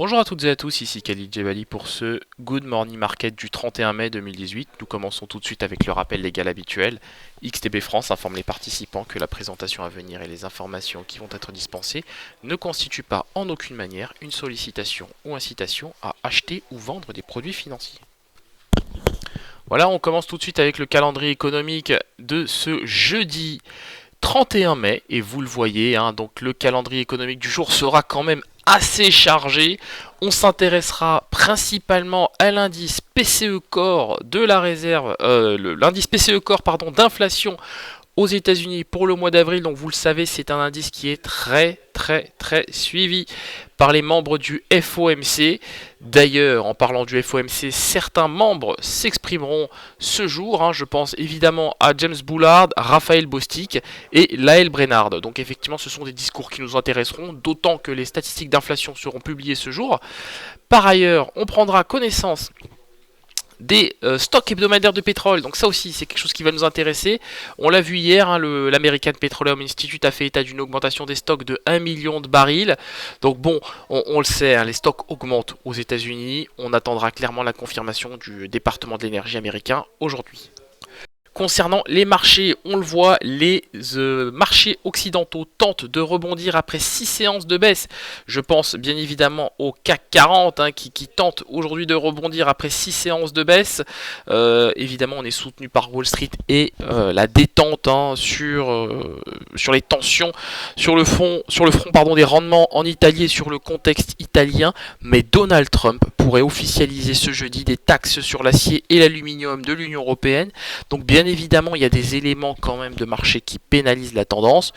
Bonjour à toutes et à tous, ici Khalid Jebali pour ce Good Morning Market du 31 mai 2018. Nous commençons tout de suite avec le rappel légal habituel. XTB France informe les participants que la présentation à venir et les informations qui vont être dispensées ne constituent pas en aucune manière une sollicitation ou incitation à acheter ou vendre des produits financiers. Voilà, on commence tout de suite avec le calendrier économique de ce jeudi 31 mai, et vous le voyez, donc le calendrier économique du jour sera quand même assez chargé. On s'intéressera principalement à l'indice PCE Core de la réserve, l'indice PCE Core d'inflation aux États-Unis pour le mois d'avril. Donc vous le savez, c'est un indice qui est très suivi par les membres du FOMC. D'ailleurs, en parlant du FOMC, certains membres s'exprimeront ce jour. Je pense évidemment à James Bullard, Raphaël Bostic et Lael Brainard. Donc effectivement, ce sont des discours qui nous intéresseront, d'autant que les statistiques d'inflation seront publiées ce jour. Par ailleurs, on prendra connaissance des stocks hebdomadaires de pétrole. Donc ça aussi, c'est quelque chose qui va nous intéresser. On l'a vu hier, l'American Petroleum Institute a fait état d'une augmentation des stocks de 1 million de barils. Donc bon, on le sait, les stocks augmentent aux États-Unis. On attendra clairement la confirmation du département de l'énergie américain aujourd'hui. Concernant les marchés, on le voit, les marchés occidentaux tentent de rebondir après 6 séances de baisse. Je pense bien évidemment au CAC 40 qui tente aujourd'hui de rebondir après 6 séances de baisse. Évidemment, on est soutenu par Wall Street et la détente sur les tensions, sur le front des rendements en Italie et sur le contexte italien. Mais Donald Trump pourrait officialiser ce jeudi des taxes sur l'acier et l'aluminium de l'Union européenne. Donc bien évidemment, il y a des éléments quand même de marché qui pénalisent la tendance.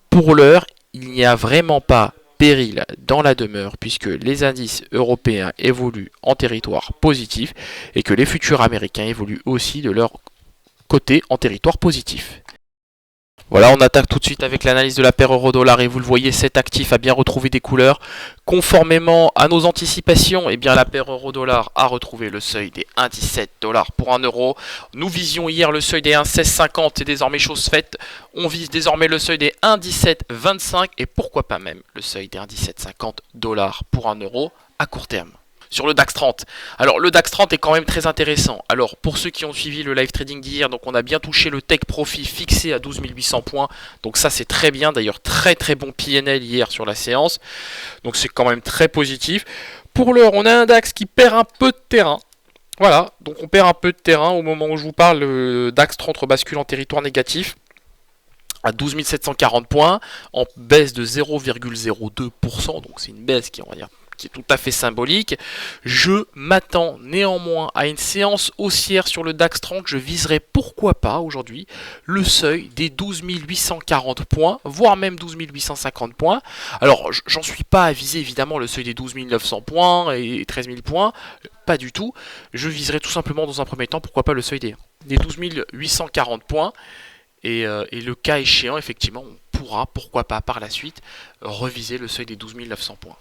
Pour l'heure, il n'y a vraiment pas péril dans la demeure puisque les indices européens évoluent en territoire positif et que les futurs américains évoluent aussi de leur côté en territoire positif. Voilà, on attaque tout de suite avec l'analyse de la paire euro-dollar et vous le voyez, cet actif a bien retrouvé des couleurs. Conformément à nos anticipations, la paire euro-dollar a retrouvé le seuil des 1,17$ pour 1 euro. Nous visions hier le seuil des 1,1650, c'est désormais chose faite. On vise désormais le seuil des 1,1725 et pourquoi pas même le seuil des 1,1750$ pour 1 euro à court terme. Sur le DAX 30. Alors le DAX 30 est quand même très intéressant. Alors pour ceux qui ont suivi le live trading d'hier, donc on a bien touché le take profit fixé à 12 800 points. Donc ça c'est très bien. D'ailleurs très bon PNL hier sur la séance. Donc c'est quand même très positif. Pour l'heure, on a un DAX qui perd un peu de terrain. Voilà, donc on perd un peu de terrain au moment où je vous parle. Le DAX 30 rebascule en territoire négatif à 12 740 points, en baisse de 0,02%. Donc c'est une baisse qui, on va dire, qui est tout à fait symbolique. Je m'attends néanmoins à une séance haussière sur le DAX 30. Je viserai pourquoi pas aujourd'hui le seuil des 12 840 points, voire même 12 850 points. Alors j'en suis pas à viser évidemment le seuil des 12 900 points et 13 000 points, pas du tout. Je viserai tout simplement dans un premier temps pourquoi pas le seuil des 12 840 points. Et le cas échéant, effectivement, on pourra, pourquoi pas par la suite, reviser le seuil des 12 900 points.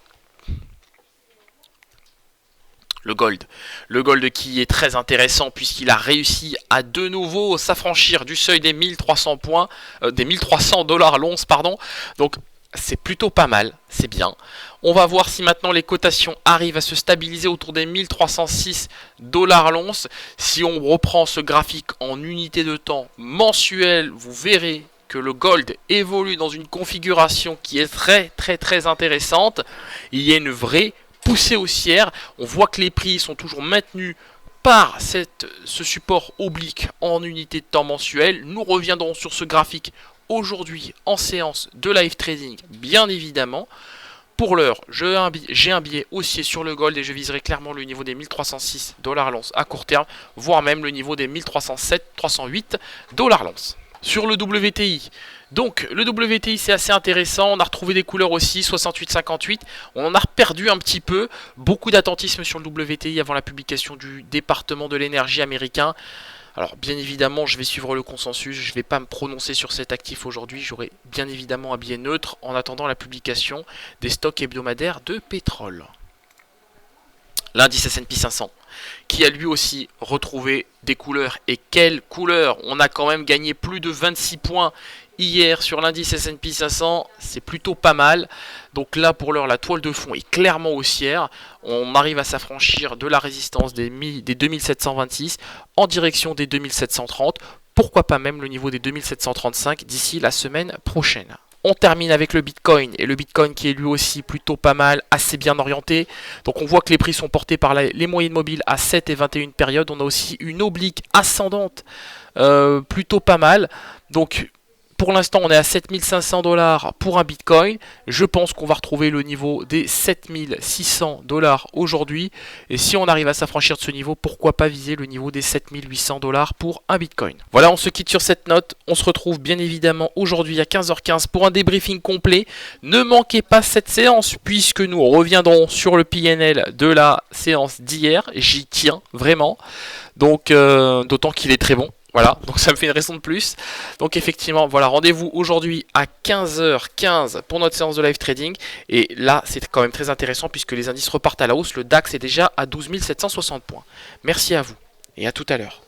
Le gold qui est très intéressant puisqu'il a réussi à de nouveau s'affranchir du seuil des 1300 points, des 1300$ l'once, pardon. Donc c'est plutôt pas mal, c'est bien. On va voir si maintenant les cotations arrivent à se stabiliser autour des 1306$ l'once. Si on reprend ce graphique en unité de temps mensuelle, vous verrez que le gold évolue dans une configuration qui est très intéressante. Il y a une vraie poussée haussière. On voit que les prix sont toujours maintenus par ce support oblique en unité de temps mensuelle. Nous reviendrons sur ce graphique aujourd'hui en séance de live trading, bien évidemment. Pour l'heure, j'ai un billet haussier sur le gold et je viserai clairement le niveau des 1306$ l'once à court terme, voire même le niveau des 1307-1308$ l'once. Sur le WTI, donc le WTI c'est assez intéressant, on a retrouvé des couleurs aussi, 68-58, on en a perdu un petit peu, beaucoup d'attentisme sur le WTI avant la publication du département de l'énergie américain. Alors bien évidemment je vais suivre le consensus, je ne vais pas me prononcer sur cet actif aujourd'hui, j'aurai bien évidemment un billet neutre en attendant la publication des stocks hebdomadaires de pétrole. L'indice S&P 500 qui a lui aussi retrouvé des couleurs. Et quelles couleurs! On a quand même gagné plus de 26 points hier sur l'indice S&P 500, c'est plutôt pas mal. Donc là pour l'heure la toile de fond est clairement haussière. On arrive à s'affranchir de la résistance des 2726 en direction des 2730. Pourquoi pas même le niveau des 2735 d'ici la semaine prochaine. On termine avec le Bitcoin, et le Bitcoin qui est lui aussi plutôt pas mal, assez bien orienté. Donc on voit que les prix sont portés par les moyennes mobiles à 7 et 21 périodes. On a aussi une oblique ascendante plutôt pas mal. Donc pour l'instant, on est à 7500 $ pour un Bitcoin. Je pense qu'on va retrouver le niveau des 7600 $ aujourd'hui. Et si on arrive à s'affranchir de ce niveau, pourquoi pas viser le niveau des 7800 $ pour un Bitcoin. Voilà, on se quitte sur cette note. On se retrouve bien évidemment aujourd'hui à 15h15 pour un débriefing complet. Ne manquez pas cette séance puisque nous reviendrons sur le PNL de la séance d'hier. J'y tiens vraiment. Donc, d'autant qu'il est très bon. Voilà, donc ça me fait une raison de plus. Donc effectivement, voilà, rendez-vous aujourd'hui à 15h15 pour notre séance de live trading. Et là, c'est quand même très intéressant puisque les indices repartent à la hausse. Le DAX est déjà à 12 760 points. Merci à vous et à tout à l'heure.